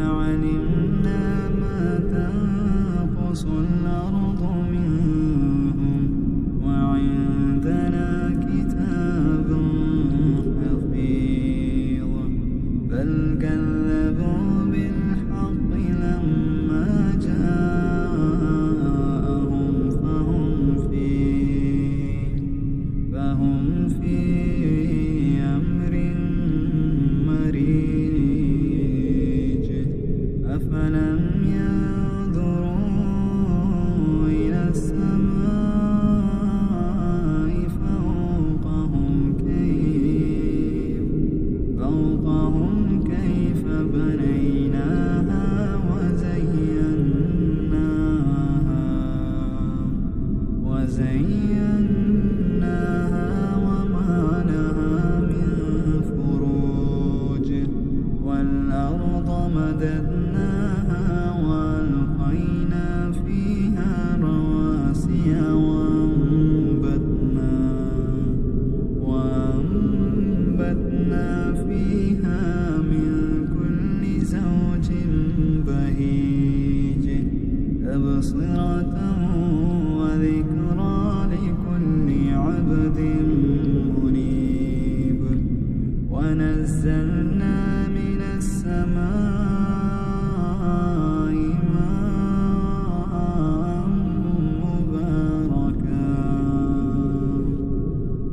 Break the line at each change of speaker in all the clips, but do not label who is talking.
علمنا ما تنقص الأرض منهم وعندنا كتاب حفيظ بل كذبوا بالحق لما جاءهم فهم في أمر مريج أفلم ينظروا إلى السماء فوقهم كيف بنيناها وزيناها وما لها من فروج والأرض مددناها وألقينا فيها رواسي وأنبتنا فيها من كل زوج بهيج تبصرة وذكرى لكل عبد منيب ونزلنا من السماء ماء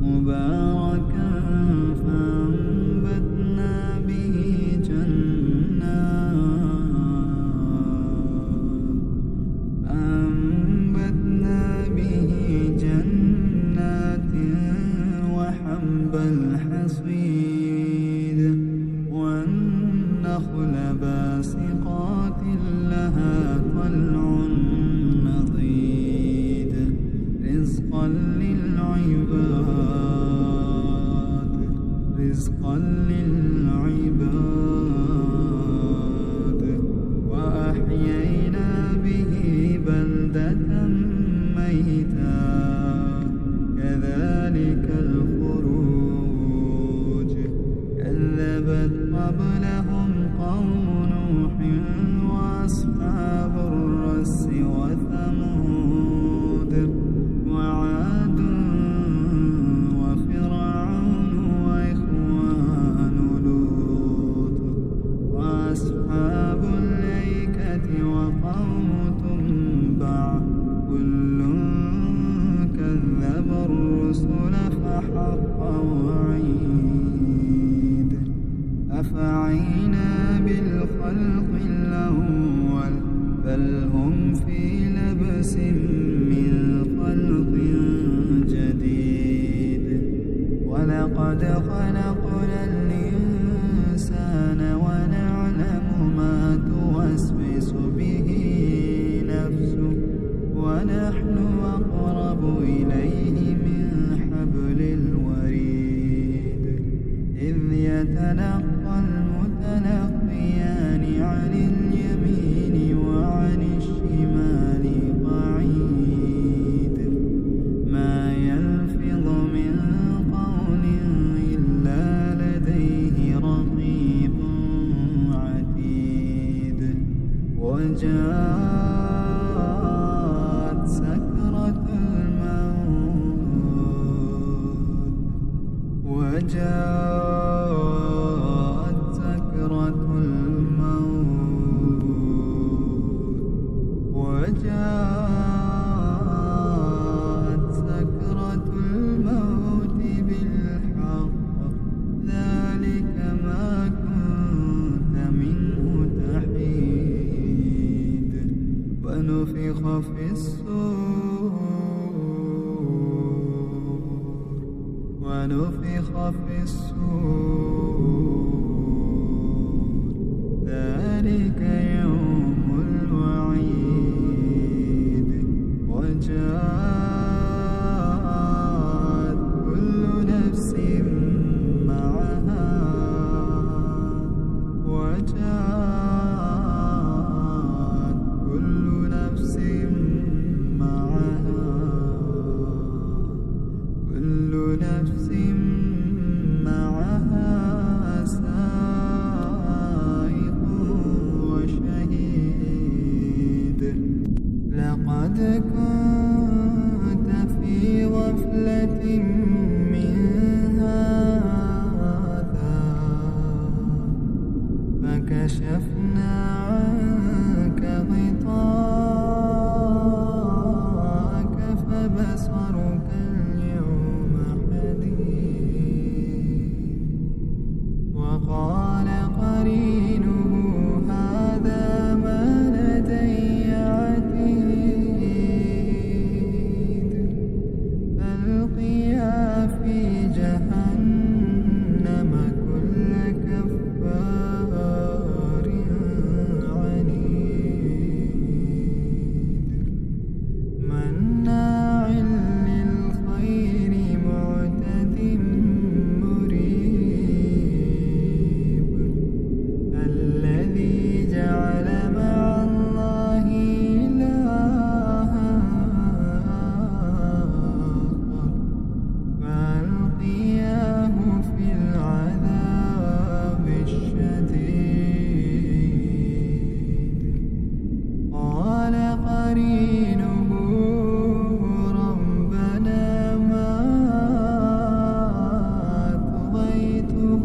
مباركا فأنبتنا به جنات وحب الحصيد والنخل باسقات لها طلع نضيد رزقا للعباد وأحيينا به بلدة ميتا كذلك الخروج كذبت قبلهم قوم نوح وأصحاب الرس وثمود وعاد وفرعون وإخوان لوط وأصحاب الأيكة وقوم تبع كل كذب الرسل فحق وعيد أفعينا بالخلق الأول بل هم في لبس من خلق جديد ولقد خلقنا الإنسان ونعلم ما توسوس به نفسه ونحن أقرب إليه من حبل الوريد إذ يتلقى المتلقيان عن اليمين وعن الشمال قعيد ما يلفظ من قول إلا لديه رقيب عتيد وجاءت سكرة الموت بالحق ذلك ما كنت منه تحيد ونفخ في الصور ذلك يوم الوعيد وجاءت كل نفس معها كنت في غفلة من هذا فكشفنا عنك غطاءك فبصرك اليوم حديد. وقال قرينه هذا ما لدي عتيد. فالقيا في جهنم كل كفار عنيد مناع للخير معتد مريب. الذي جعل مع الله إلها آخر فألقياه في العذاب الشديد. قال قرينه ربنا ما أطغيته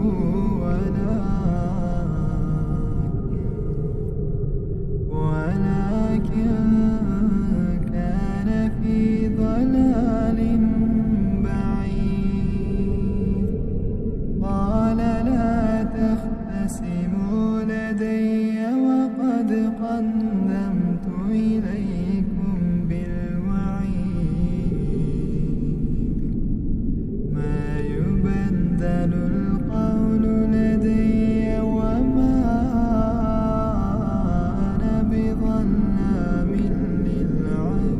ولكن كان في ضلال بعيد. قال لا تختصموا لدي وقد قدمت إليكم بالوعيد. ما يبدل القول لدي وما أنا بظلام للعبيد.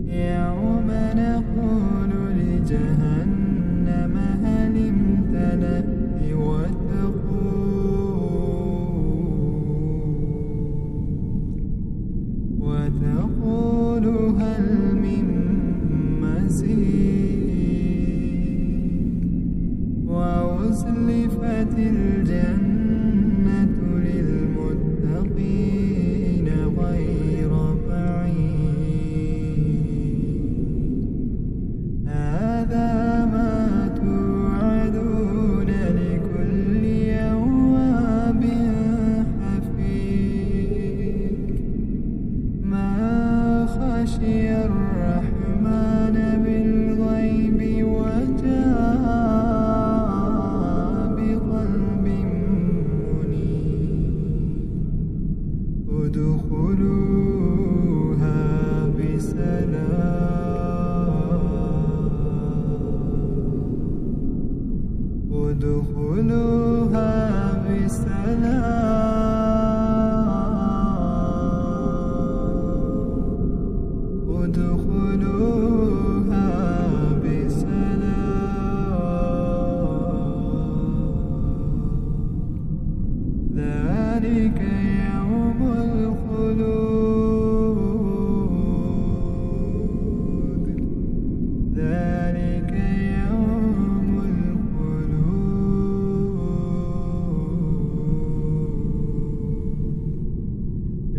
يوم نقول لجهنم هل امتلأت وتقول هل من مزيد. وأزلفت الجنة للمتقين غير بعيد. هذا ما توعدون لكل أواب حفيظ. ما خشي الرحمن بالغيب وجاء بقلب منيب. ادخلوها بسلام ادخلوها بسلام ادخلوها بسلام. ذلك يوم الخلود. ذلك يوم الخلود.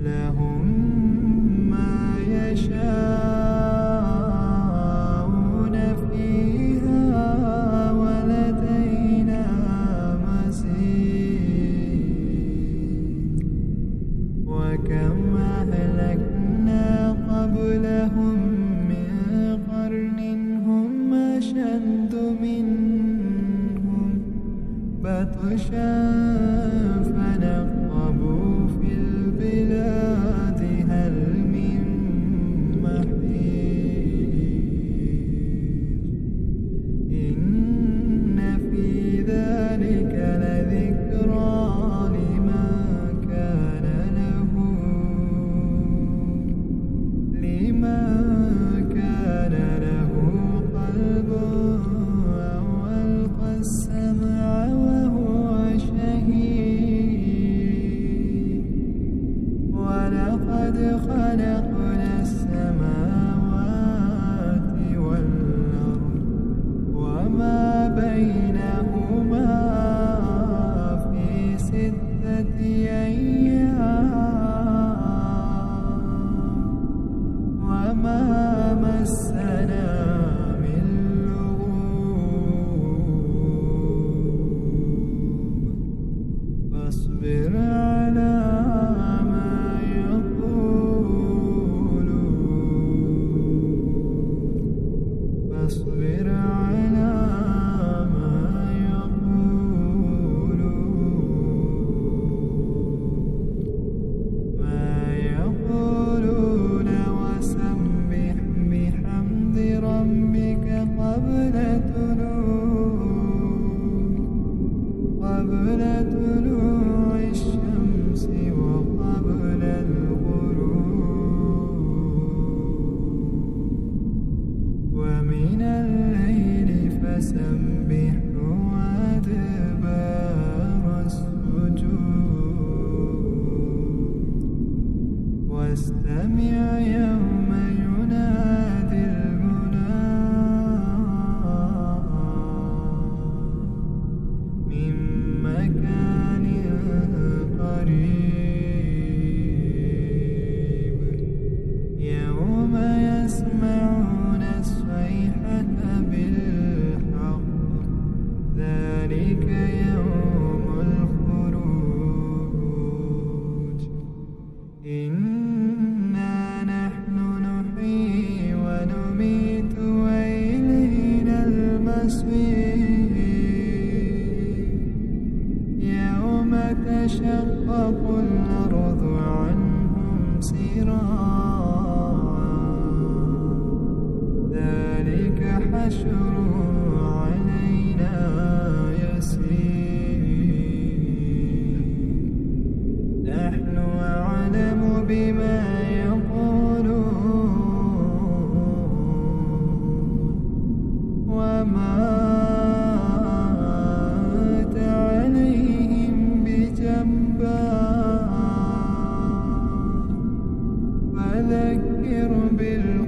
لهم ما يشاءون فيها ولدينا مزيد. وكم أهلكنا قبلهم من قرن هم أشد منهم بطشا فنقبوا في البلاد هل من محيص. إن في ذلك لذكرى لمن كان له قلب أو ألقى السمع وهو شهيد. ولقد خلقنا السماوات والأرض وما بينهما في 6 أيام. فاصبر على ما يقولون فاصبر على ما يقولون وسبح بحمد ربك قبل طلوع الشمس وقبل الغروب ومن الليل فسبحه وأدبار السجود واستمع يوم ينادي المناد من مكان قريب يوم يسمعون الصيحة بالحق ذلك يوم الخروج إنا نحن نحيي ونميت وإلينا المصير يوم تشقق الأرض عنهم سراعا ذلك حشر علينا يسير نحن أعلم بما يقولون وما أنت عليهم بجبار فذكر بالقرآن